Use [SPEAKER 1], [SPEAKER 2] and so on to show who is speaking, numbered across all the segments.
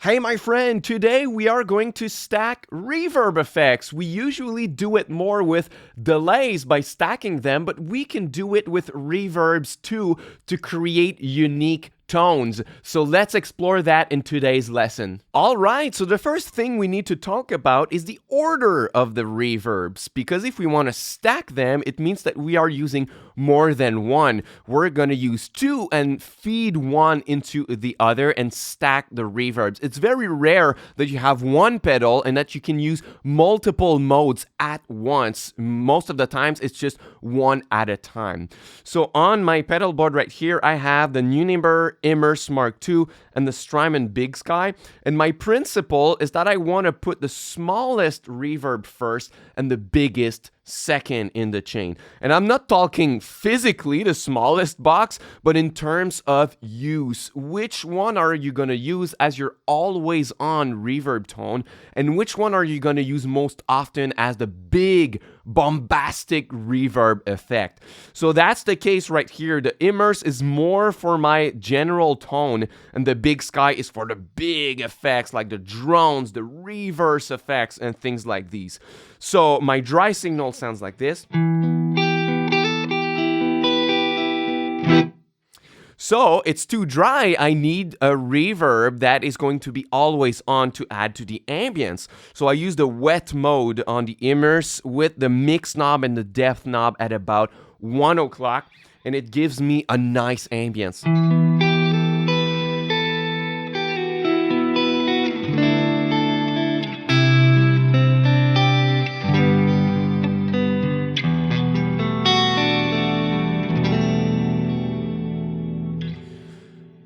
[SPEAKER 1] Hey my friend, today we are going to stack reverb effects. We usually do it more with delays by stacking them, but we can do it with reverbs too to create unique tones. So let's explore that in today's lesson. All right, so the first thing we need to talk about is the order of the reverbs, because if we want to stack them, it means that we are using more than one. We're going to use two and feed one into the other and stack the reverbs. It's very rare that you have one pedal and that you can use multiple modes at once. Most of the times it's just one at a time. So on my pedal board right here, I have the Neuneiber Immerse Mark II and the Strymon Big Sky, and my principle is that I want to put the smallest reverb first and the biggest second in the chain. And I'm not talking physically the smallest box, but in terms of use. Which one are you going to use as your always on reverb tone, and which one are you going to use most often as the big bombastic reverb effect? So that's the case right here. The Immerse is more for my general tone, and the Big Sky is for the big effects like the drones, the reverse effects, and things like these. So my dry signal sounds like this. So it's too dry. I need a reverb that is going to be always on to add to the ambience. So I use the wet mode on the Immerse with the mix knob and the depth knob at about 1 o'clock, and it gives me a nice ambience.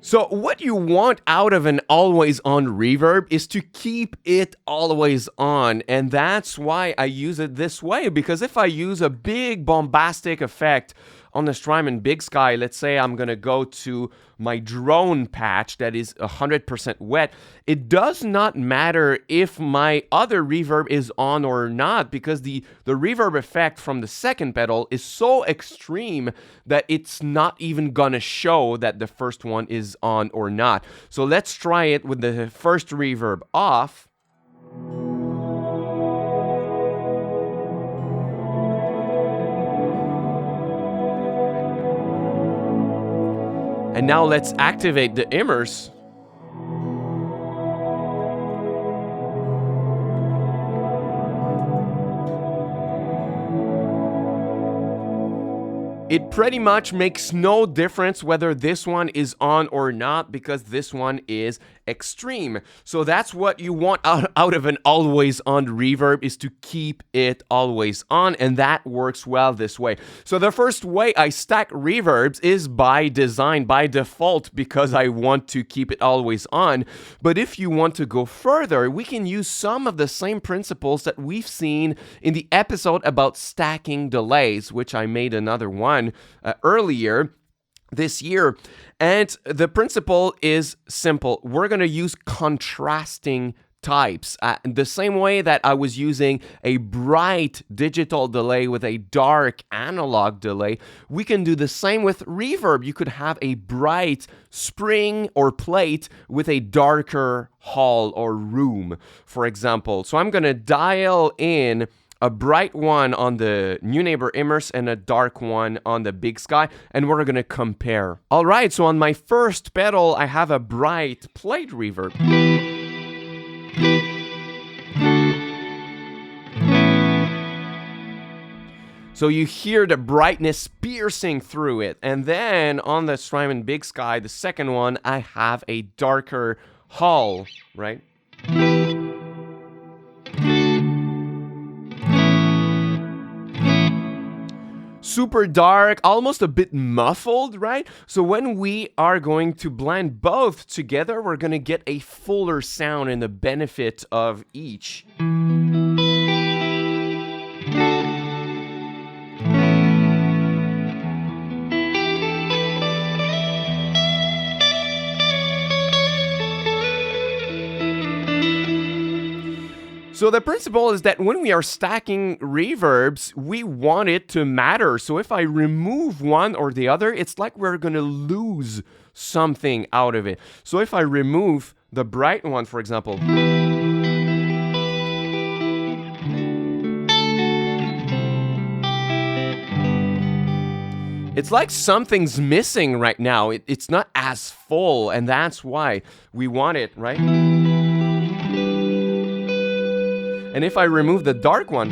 [SPEAKER 1] So what you want out of an always on reverb is to keep it always on, and that's why I use it this way, because if I use a big bombastic effect on the Strymon Big Sky, let's say I'm gonna go to my drone patch that is 100% wet, it does not matter if my other reverb is on or not, because the reverb effect from the second pedal is so extreme that it's not even gonna show that the first one is on or not. So let's try it with the first reverb off. And now let's activate the Immerse. It pretty much makes no difference whether this one is on or not, because this one is extreme. So that's what you want out of an always on reverb, is to keep it always on, and that works well this way. So the first way I stack reverbs is by design, by default, because I want to keep it always on. But if you want to go further, we can use some of the same principles that we've seen in the episode about stacking delays, which I made another one earlier this year. And the principle is simple. We're going to use contrasting types. The same way that I was using a bright digital delay with a dark analog delay, we can do the same with reverb. You could have a bright spring or plate with a darker hall or room, for example. So I'm going to dial in a bright one on the Neuneiber Immerse and a dark one on the Big Sky, and we're gonna compare. All right, so on my first pedal, I have a bright plate reverb. So you hear the brightness piercing through it. And then on the Strymon Big Sky, the second one, I have a darker hull, right? Super dark, almost a bit muffled, right? So when we are going to blend both together, we're going to get a fuller sound and the benefit of each. So the principle is that when we are stacking reverbs, we want it to matter. So if I remove one or the other, it's like we're going to lose something out of it. So if I remove the bright one, for example. It's like something's missing right now. It's not as full, and that's why we want it, right? And if I remove the dark one,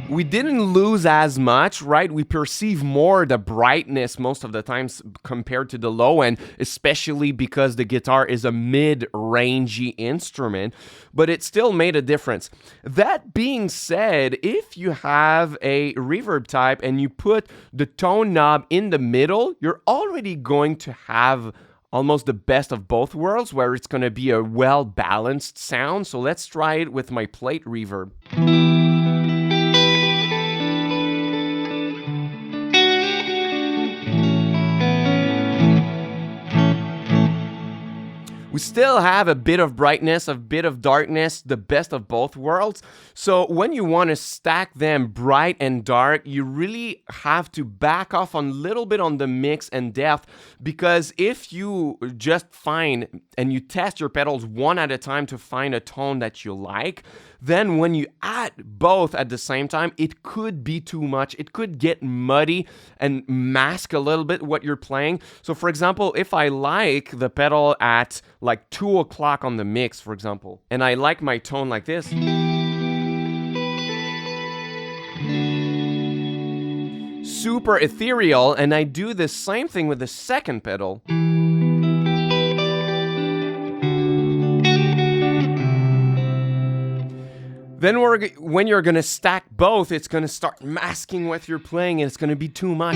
[SPEAKER 1] we didn't lose as much, right? We perceive more the brightness most of the times compared to the low end, especially because the guitar is a mid-rangey instrument, but it still made a difference. That being said, if you have a reverb type and you put the tone knob in the middle, you're already going to have almost the best of both worlds, where it's going to be a well-balanced sound. So let's try it with my plate reverb. We still have a bit of brightness, a bit of darkness, the best of both worlds. So when you want to stack them bright and dark, you really have to back off a little bit on the mix and depth, because if you just find and you test your pedals one at a time to find a tone that you like, then when you add both at the same time, it could be too much. It could get muddy and mask a little bit what you're playing. So for example, if I like the pedal at like 2 o'clock on the mix, for example, and I like my tone like this, super ethereal, and I do the same thing with the second pedal, then when you're going to stack both, it's going to start masking what you're playing, and it's going to be too much.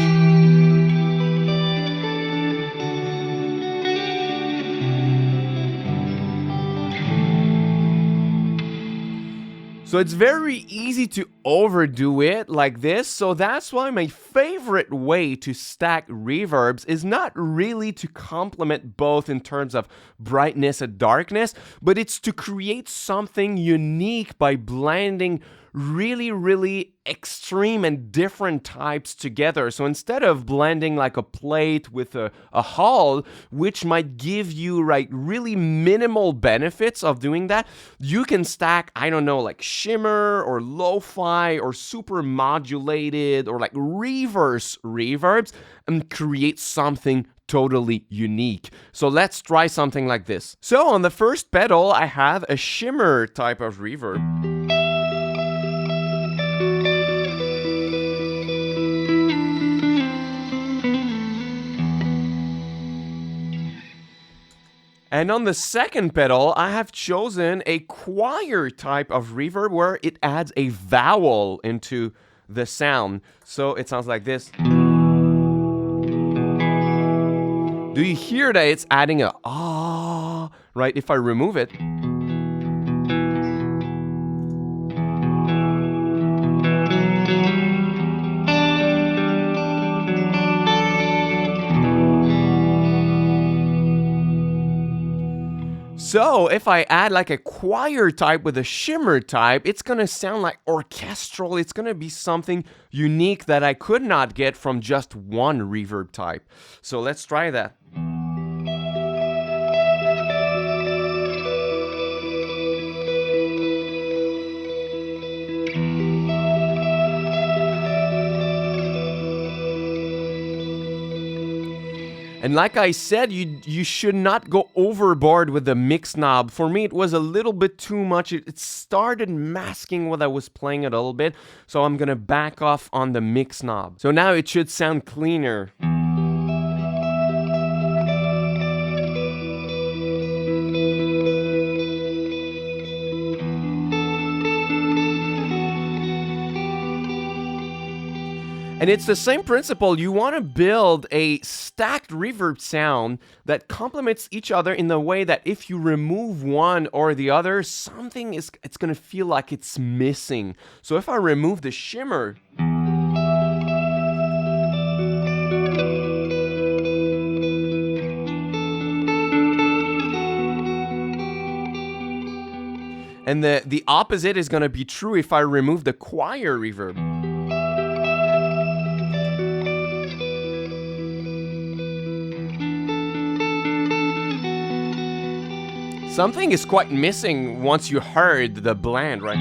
[SPEAKER 1] So it's very easy to overdo it like this. So that's why my favorite way to stack reverbs is not really to complement both in terms of brightness and darkness, but it's to create something unique by blending really extreme and different types together. So instead of blending like a plate with a hall, which might give you like really minimal benefits of doing that, you can stack, I don't know, like shimmer or lo-fi or super modulated or like reverse reverbs and create something totally unique. So let's try something like this. So on the first pedal, I have a shimmer type of reverb. And on the second pedal, I have chosen a choir type of reverb where it adds a vowel into the sound. So it sounds like this. Do you hear that it's adding a ah, right? If I remove it. So if I add like a choir type with a shimmer type, it's going to sound like orchestral. It's going to be something unique that I could not get from just one reverb type. So let's try that. And like I said, you should not go overboard with the mix knob. For me, it was a little bit too much. It started masking what I was playing a little bit. So I'm going to back off on the mix knob. So now it should sound cleaner. And it's the same principle. You want to build a stacked reverb sound that complements each other in the way that if you remove one or the other, it's going to feel like it's missing. So if I remove the shimmer, and the opposite is going to be true if I remove the choir reverb. Something is quite missing once you heard the blend, right?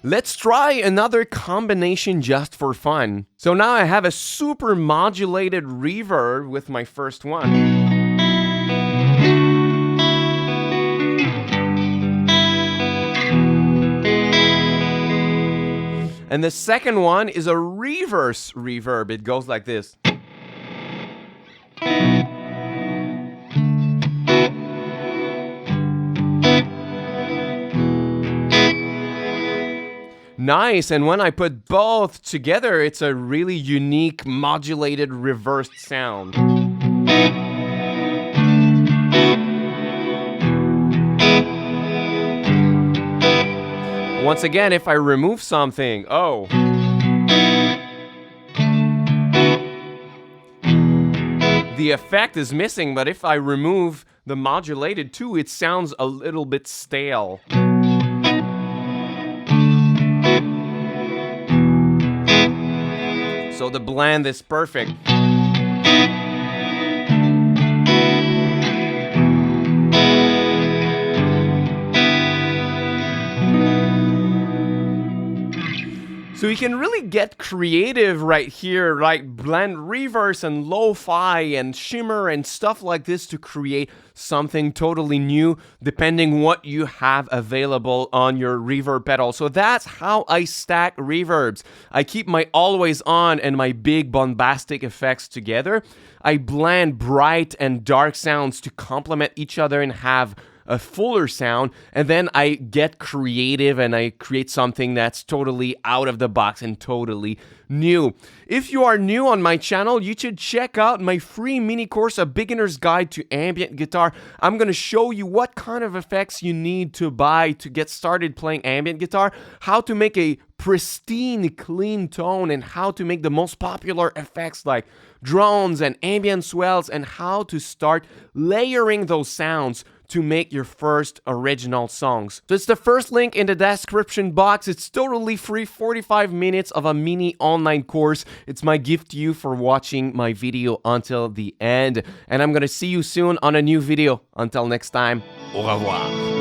[SPEAKER 1] Let's try another combination just for fun. So now I have a super modulated reverb with my first one. And the second one is a reverse reverb. It goes like this. Nice, and when I put both together, it's a really unique modulated reversed sound. Once again, if I remove something, oh. The effect is missing, but if I remove the modulated too, it sounds a little bit stale. So the blend is perfect. So you can really get creative right here, right? Blend reverse and lo-fi and shimmer and stuff like this to create something totally new depending what you have available on your reverb pedal. So that's how I stack reverbs. I keep my always on and my big bombastic effects together. I blend bright and dark sounds to complement each other and have a fuller sound, and then I get creative and I create something that's totally out of the box and totally new. If you are new on my channel, you should check out my free mini course, A Beginner's Guide to Ambient Guitar. I'm going to show you what kind of effects you need to buy to get started playing ambient guitar, how to make a pristine, clean tone, and how to make the most popular effects like drones and ambient swells, and how to start layering those sounds to make your first original songs. So it's the first link in the description box. It's totally free, 45 minutes of a mini online course. It's my gift to you for watching my video until the end. And I'm gonna see you soon on a new video. Until next time, au revoir.